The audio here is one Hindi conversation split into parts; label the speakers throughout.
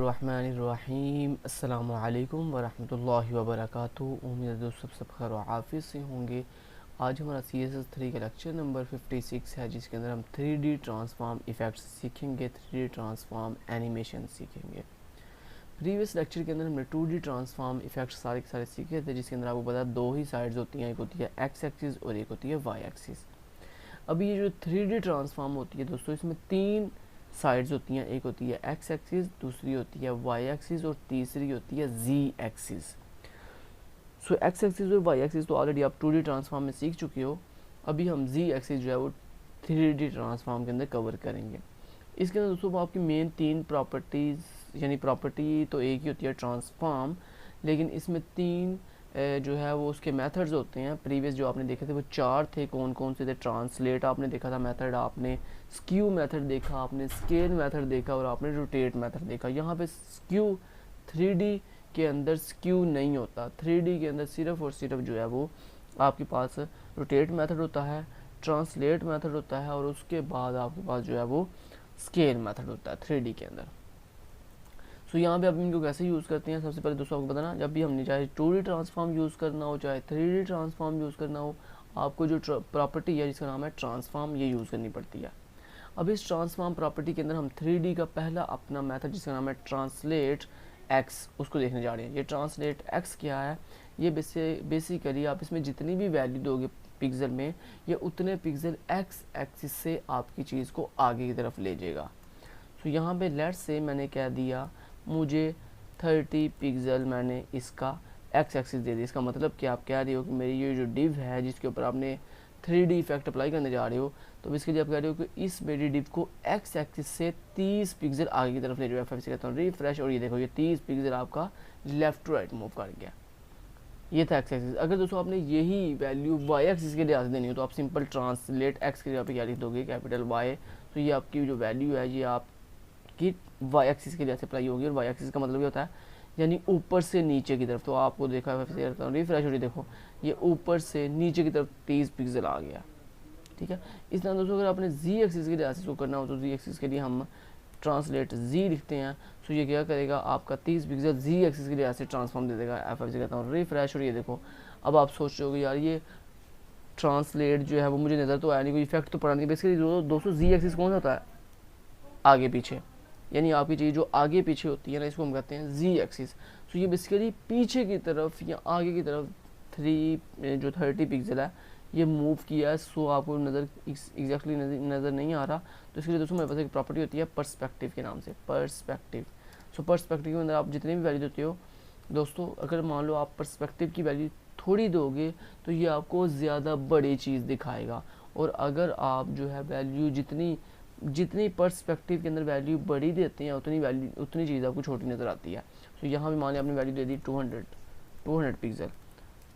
Speaker 1: बिस्मिल्लाहिर्रहमानिर्रहीम। अस्सलामु अलैकुम वरहमतुल्लाहि वबरकातुहू। उम्मीद है दोस्तों सब खैर व आफियत से होंगे। आज हमारा CSS 3 का लेक्चर नंबर 56 है, जिसके अंदर हम 3D ट्रांसफॉर्म इफ़ेक्ट्स सीखेंगे, 3D ट्रांसफॉर्म एनिमेशन सीखेंगे। प्रीवियस लेक्चर के अंदर हमने 2D ट्रांसफॉर्म इफ़ेक्ट्स सारे के सारे सीखे थे, जिसके अंदर आपको पता है दो ही साइड्स होती हैं, एक होती है एक्स एक्सिस और एक होती है वाई एक्सिस। अभी ये जो 3D ट्रांसफॉर्म होती है दोस्तों, इसमें तीन साइड्स होती हैं, एक होती है एक्स एक्सिस, दूसरी होती है वाई एक्सिस और तीसरी होती है जी एक्सिस। सो एक्स एक्सिस और वाई एक्सिस तो ऑलरेडी आप 2D ट्रांसफॉर्म में सीख चुके हो। अभी हम जी एक्सिस जो है वो 3D ट्रांसफॉर्म के अंदर कवर करेंगे। इसके अंदर दोस्तों आपकी मेन तीन प्रॉपर्टीज़, यानी प्रॉपर्टी तो एक ही होती है ट्रांसफॉर्म, लेकिन इसमें तीन जो है वो उसके मेथड्स होते हैं। प्रीवियस जो आपने देखे थे वो चार थे, कौन कौन से थे? ट्रांसलेट आपने देखा था मेथड, आपने स्क्यू मेथड देखा, आपने स्केल मेथड देखा और आपने रोटेट मेथड देखा। यहाँ पे स्क्यू 3D के अंदर स्क्यू नहीं होता, 3D के अंदर सिर्फ और सिर्फ जो है वो आपके पास रोटेट मेथड होता है, ट्रांसलेट मेथड होता है और उसके बाद आपके पास जो है वो स्केल मेथड होता है 3D के अंदर। सो यहाँ पे आप इनको कैसे यूज़ करते हैं, सबसे पहले दोस्तों आपको बताना, जब भी हमने चाहे 2D ट्रांसफॉर्म यूज़ करना हो चाहे 3D ट्रांसफॉर्म यूज़ करना हो, आपको जो प्रॉपर्टी है जिसका नाम है ट्रांसफॉर्म, ये यूज़ करनी पड़ती है। अब इस ट्रांसफॉर्म प्रॉपर्टी के अंदर हम 3D का पहला अपना मेथड जिसका नाम है ट्रांसलेट एक्स, उसको देखने जा रहे हैं। ये ट्रांसलेट एक्स क्या है? ये बेसिकली आप इसमें जितनी भी वैल्यू दोगे पिक्सल में, ये उतने पिक्सल एक्स एक्सिस से आपकी चीज़ को आगे की तरफ ले जाएगा। तो यहाँ पे लेट्स से मैंने कह दिया मुझे 30 पिक्सल मैंने इसका एक्स एक्सिस दे दिया। इसका मतलब कि आप कह रहे हो कि मेरी ये जो डिव है जिसके ऊपर आपने 3D इफेक्ट अप्लाई करने जा रहे हो, तो इसके लिए आप कह रहे हो कि इस मेरी डिव को एक्स एक्सिस से 30 पिक्सल आगे की तरफ ले जाओ। F5 से कहता हूँ रिफ्रेश, और ये देखो ये 30 पिक्सल आपका लेफ्ट टू राइट मूव कर गया। ये था एक्स एक्सिस। अगर दोस्तों आपने यही वैल्यू वाई एक्सिस के लिए देनी हो तो आप सिंपल ट्रांसलेट एक्स के लिए आप क्या लिख दोगे, कैपिटल वाई। तो ये आपकी जो वैल्यू है ये आपकी वाई एक्सिस के लिए अप्लाई होगी, और वाई एक्सिस का मतलब ये होता है यानी ऊपर से नीचे की तरफ। तो आपको देखा है रिफ्रेश, और ये देखो ये ऊपर से नीचे की तरफ 30 पिक्सल आ गया। ठीक है। इस तरह दोस्तों अगर आपने जी एक्सिस के लिए को करना हो तो जी एक्सिस के लिए हम ट्रांसलेट जी लिखते हैं। तो ये क्या करेगा, आपका 30 पिक्सल जी एक्सिस के लिए ऐसे ट्रांसफॉर्म दे देगा। F5 से कहता हूँ रिफ्रेश, और ये देखो अब आप सोच रहे हो यार ये ट्रांसलेट जो है वो मुझे नज़र तो आया नहीं, कोई इफेक्ट तो पड़ा नहीं। बेसिकली दोस्तों जी एक्सिस कौन होता है? आगे पीछे, यानी आपकी चीज़ जो आगे पीछे होती है ना, इसको हम कहते हैं जी एक्सिस। तो ये बेसिकली पीछे की तरफ या आगे की तरफ 30 पिक्सल है ये मूव किया है। सो आपको नज़र एग्जैक्टली नज़र नहीं आ रहा, तो इसके लिए दोस्तों मेरे पास एक प्रॉपर्टी होती है पर्सपेक्टिव के नाम से, पर्सपेक्टिव। सो पर्सपेक्टिव के अंदर आप जितनी भी वैल्यू देते हो दोस्तों, अगर मान लो आप पर्सपेक्टिव की वैल्यू थोड़ी दोगे तो ये आपको ज़्यादा बड़ी चीज़ दिखाएगा, और अगर आप जो है वैल्यू जितनी पर्सपेक्टिव के अंदर वैल्यू बड़ी देते हैं उतनी चीज़ आपको छोटी नज़र आती है। तो यहाँ भी मान लिया आपने वैल्यू दे दी 200 पिक्सल,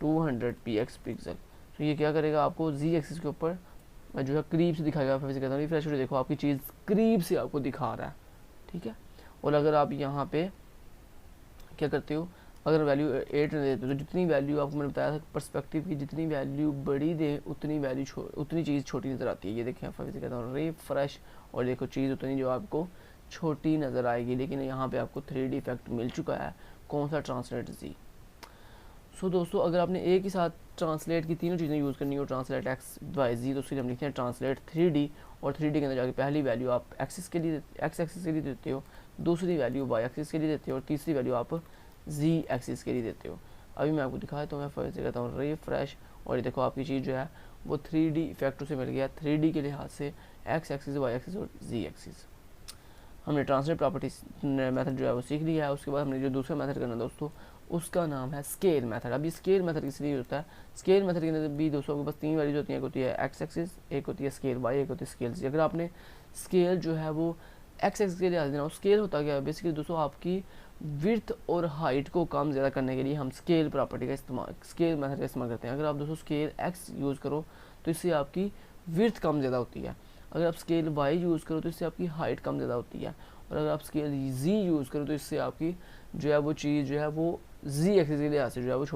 Speaker 1: 200 px पिक्सल। तो ये क्या करेगा, आपको जी एक्सिस के ऊपर जो है करीब से दिखाएगा। फिर से कहता हूँ रिफ्रेश, देखो आपकी चीज़ करीब से आपको दिखा रहा है। ठीक है। और अगर आप यहाँ पे क्या करते हो, अगर वैल्यू 8 देते हो तो जितनी वैल्यू आपको मैंने बताया था पर्सपेक्टिव की, जितनी वैल्यू बड़ी दे उतनी चीज़ छोटी नज़र आती है। ये देखें F5 से कहता हूँ रिफ्रेश, और देखो चीज़ उतनी जो आपको छोटी नज़र आएगी। लेकिन यहाँ पे आपको 3D इफेक्ट मिल चुका है, कौन सा? ट्रांसलेट जी। सो दोस्तों अगर आपने एक ही साथ ट्रांसलेट की तीनों चीज़ें यूज़ करनी हो, ट्रांसलेट एक्स वाई जी, तो उसके लिए हम लिखते हैं ट्रांसलेट 3D, और 3D के अंदर जाके पहली वैल्यू आप एक्स एक्सिस के लिए देते हो, दूसरी वैल्यू वाई एक्सिस के लिए देते हो, और तीसरी वैल्यू आप जी एक्सिस के लिए देते हो। अभी मैं आपको दिखाया तो मैं फिर से कहता हूँ रिफ्रेश, और ये देखो आपकी चीज़ जो है वो 3D इफेक्ट से मिल गया, 3D के लिहाज से एक्स एक्सिस, वाई एक्सिस और जी एक्सिस। हमने ट्रांसलेट प्रॉपर्टी मेथड जो है वो सीख लिया है। उसके बाद हमने जो दूसरा मेथड करना दोस्तों उसका नाम है स्केल मेथड। अब ये स्केल मेथड किस लिए होता है? स्केल मेथड के अंदर भी दोस्तों के पास तीन वैल्यूज होती हैं, एक होती है एक्स एक्सिस, एक होती है स्केल वाई, एक होती है स्केल जी। अगर आपने स्केल जो है वो एक्स एक्सिस के लिए देना हो, स्केल होता क्या है बेसिकली दोस्तों, आपकी विड्थ और हाइट को कम ज़्यादा करने के लिए हम स्केल प्रॉपर्टी का इस्तेमाल, स्केल मेथड का इस्तेमाल करते हैं। अगर आप दोस्तों स्केल एक्स यूज़ करो तो इससे आपकी विड्थ कम ज़्यादा होती है, अगर आप स्केल वाई यूज़ करो तो इससे आपकी हाइट कम ज़्यादा होती है, और अगर आप स्केल जी यूज़ करो तो इससे आपकी जो है वो चीज़ जो है वो जी एक्सिस के लिहाज से जो है वो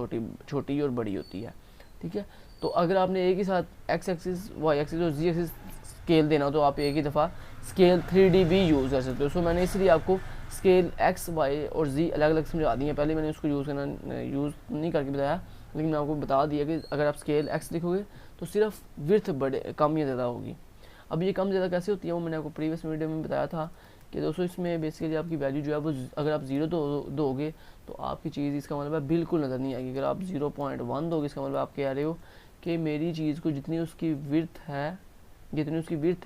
Speaker 1: छोटी और बड़ी होती है। ठीक है। तो अगर आपने एक ही साथ एक्स एक्सिस, वाई एक्सिस और जी एक्सिस स्केल देना हो तो आप एक ही दफ़ा स्केल 3D भी यूज़ कर सकते हो। सो मैंने इसलिए आपको स्केल एक्स वाई और जी अलग अलग समझा दी हैं, पहले मैंने उसको यूज़ नहीं करके बताया, लेकिन मैं आपको बता दिया कि अगर आप स्केल एक्स लिखोगे तो सिर्फ विड्थ बड़े कम या ज़्यादा होगी। अब ये कम ज़्यादा कैसे होती है वो मैंने आपको प्रीवियस वीडियो में बताया था कि दोस्तों इसमें बेसिकली आपकी वैल्यू जो है वो अगर आप 0 दोगे तो आपकी चीज़, इसका मतलब है बिल्कुल नज़र नहीं आएगी। अगर आप 0.1 दोगे इसका मतलब आप कह रहे हो कि मेरी चीज़ को जितनी उसकी विड्थ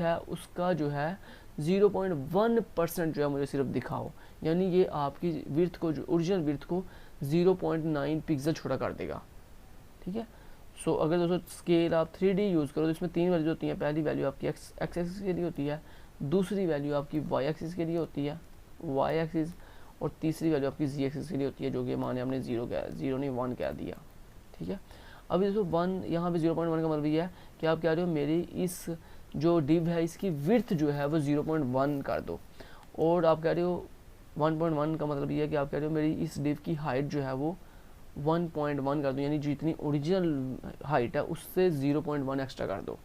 Speaker 1: है उसका जो है 0.1% जो है मुझे सिर्फ दिखाओ, यानी ये आपकी विड्थ को, जो ओरिजिनल विड्थ को 0.9 पिक्सल छोटा कर देगा। ठीक है। सो अगर दोस्तों स्केल आप 3D यूज़ करो तो इसमें 3 वैल्यू होती हैं। पहली वैल्यू आपकी एक्स एक्सिस के लिए होती है, दूसरी वैल्यू आपकी वाई एक्सिस के लिए होती है, वाई एक्सिस, और तीसरी वैल्यू आपकी जी एक्सिस के लिए होती है, जो कि माने हमने 0 नहीं 1 कह दिया। ठीक है। अभी दोस्तों 1 यहाँ पे 0.1 का मतलब ये है कि आप कह रहे हो मेरी इस जो डिव है इसकी विड्थ जो है वो 0.1 कर दो, और आप कह रहे हो 1.1 का मतलब ये है कि आप कह रहे हो मेरी इस डिव की हाइट जो है वो 1.1 कर दो, यानी जितनी ओरिजिनल हाइट है उससे 0.1 एक्स्ट्रा कर दो।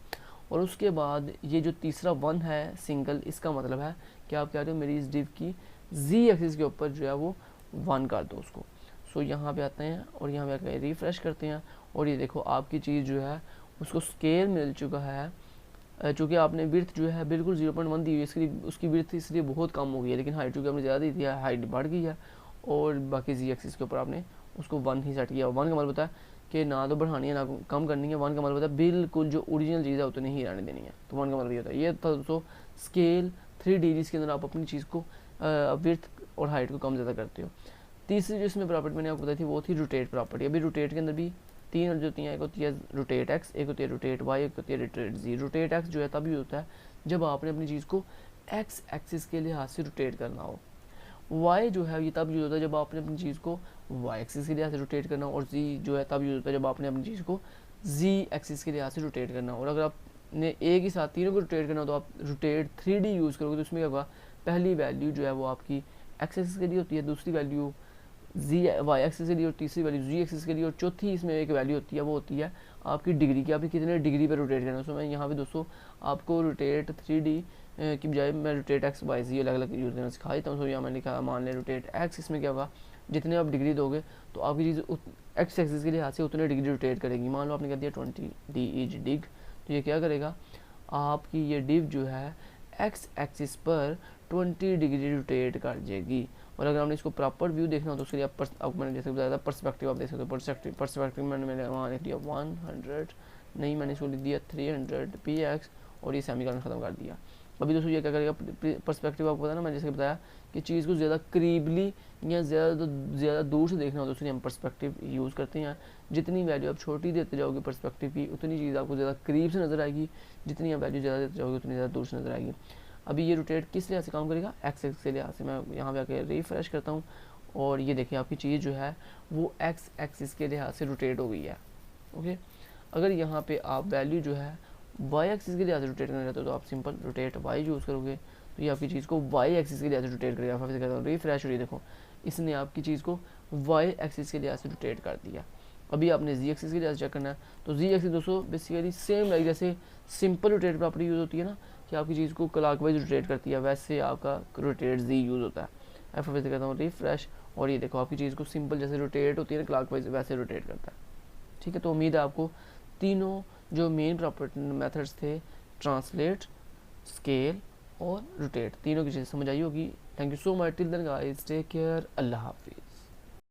Speaker 1: और उसके बाद ये जो तीसरा 1 है सिंगल, इसका मतलब है कि आप कह रहे हो मेरी इस डिव की जी एक्सिस के ऊपर जो है वो 1 कर दो उसको। सो यहाँ पे आते हैं और यहाँ पे आकर रिफ्रेश करते हैं और ये देखो आपकी चीज़ जो है उसको स्केल मिल चुका है। चूँकि आपने विड्थ जो है बिल्कुल 0.1 दी हुई है, इसके लिए उसकी विड्थ इसलिए बहुत कम हो गई है, लेकिन हाइट चूँकि आपने ज़्यादा दी थी हाइट बढ़ गई है, और बाकी जी एक्सिस के ऊपर आपने उसको 1 ही सेट किया। 1 का मतलब होता है कि ना तो बढ़ानी है ना कम करनी है। 1 का मतलब होता है बिल्कुल जो ओरिजिनल चीज़ है उतनी ही रहने देनी है। तो 1 का मतलब ये होता है। ये था दोस्तों स्केल 3D जिसके अंदर आप अपनी चीज़ को विड्थ और हाइट को कम ज़्यादा करते हो। तीसरी जो इसमें प्रॉपर्टी मैंने आपको बताई थी वो थी रोटेट प्रॉपर्टी। अभी रोटेट के अंदर भी 3 वैल्यू होती हैं, एक होती है रोटेट एक्स, एक होती है रोटेट वाई, एक होती है रोटेट जी। रोटेट एक्स जो है तभी होता है जब आपने अपनी चीज़ को एक्स एक्सिस के लिहाज से रोटेट करना हो। वाई जो है ये तब यूज़ होता है जब आपने अपनी चीज़ को वाई एक्सिस के लिहाज से रोटेट करना हो, और जी जो है तब यूज़ होता है जब आपने अपनी चीज़ को जी एक्सिस के लिहाज से रोटेट करना हो। और अगर आपने एक ही साथ तीनों को रोटेट करना हो तो आप रोटेट 3D यूज़ करोगे तो उसमें क्या होगा, पहली वैल्यू जो है वो आपकी एक्स एक्सिस के लिए होती है, दूसरी वैल्यू जी वाई एक्सिस के लिए, और तीसरी वैल्यू जी एक्सिस के लिए, और चौथी इसमें एक वैल्यू होती है वो होती है आपकी डिग्री की, आपकी कितने डिग्री पर रोटेट करना है। सो मैं यहाँ पे दोस्तों आपको रोटेट 3D की बजाय मैं रोटेट एक्स वाई जी अलग अलग यूज़ करना सिखा देता हूँ। सो यहाँ मैंने लिखा मान लें रोटेट एक्स, इसमें क्या होगा जितने आप डिग्री दोगे तो आपकी चीज़ एक्स एक्सिस के लिहाज से उतने डिग्री रोटेट करेगी। मान लो आपने कह दिया 20 डिग, तो ये क्या करेगा, आपकी ये डिव जो है एक्स एक्सिस पर 20 डिग्री रोटेट कर जाएगी। और अगर हमने इसको प्रॉपर व्यू देखना हो तो उसके लिए आप मैंने जैसे बताया था पर्सपेक्टिव आप देख सकते हो। पर्सपेक्टिव मैंने वहाँ लिख दिया 100, नहीं मैंने इसको लिख दिया 300 px, और ये सेमीकोलन ख़त्म कर दिया। अभी दोस्तों ये क्या करेगा, पर्सपेक्टिव आपको पता ना, मैं जैसे बताया कि चीज़ को ज़्यादा करीबली या ज़्यादा दूर से देखना हो तो उसके लिए हम पर्सपेक्टिव यूज़ करते हैं। जितनी वैल्यू आप छोटी देते जाओगे पर्सपेक्टिव की उतनी चीज़ आपको ज़्यादा करीब से नज़र आएगी, जितनी आप वैल्यू ज़्यादा देते जाओगे उतनी ज़्यादा दूर से नज़र आएगी। अभी ये रोटेट किस लिहाज से काम करेगा, एक्स एक्सिस के लिहाज से। मैं यहाँ पे आके रिफ्रेश करता हूँ और ये देखिए आपकी चीज़ जो है वो एक्स एक्सिस के लिहाज से रोटेट हो गई है। ओके। अगर यहाँ पे आप वैल्यू जो है वाई एक्सिस के लिहाज से रोटेट करना चाहते हो तो आप सिंपल रोटेट वाई यूज़ करोगे, तो ये आपकी चीज़ को वाई एक्सिस के लिहाज से रोटेट करेगा। फिर कहता हूँ रिफ्रेश, और ये देखो इसने आपकी चीज़ को वाई एक्सिस के लिहाज से रोटेट कर दिया। अभी आपने जी एक्सिस के लिहाज चेक करना है, तो जी एक्सिस दोस्तों बेसिकली सेम लाइक जैसे सिंपल रोटेट प्रॉपर्टी यूज़ होती है ना कि आपकी चीज़ को क्लॉकवाइज रोटेट करती है, वैसे आपका रोटेट जी यूज़ होता है। फिर से कहता हूँ रिफ्रेश, और ये देखो आपकी चीज़ को सिंपल जैसे रोटेट होती है ना क्लॉकवाइज वैसे रोटेट करता है। ठीक है। तो उम्मीद है आपको तीनों जो मेन प्रॉपर्टी मेथड्स थे, ट्रांसलेट, स्केल और रोटेट, तीनों की चीज़ समझ आई होगी। Thank you so much. Till then guys take care, अल्लाह हाफिज़।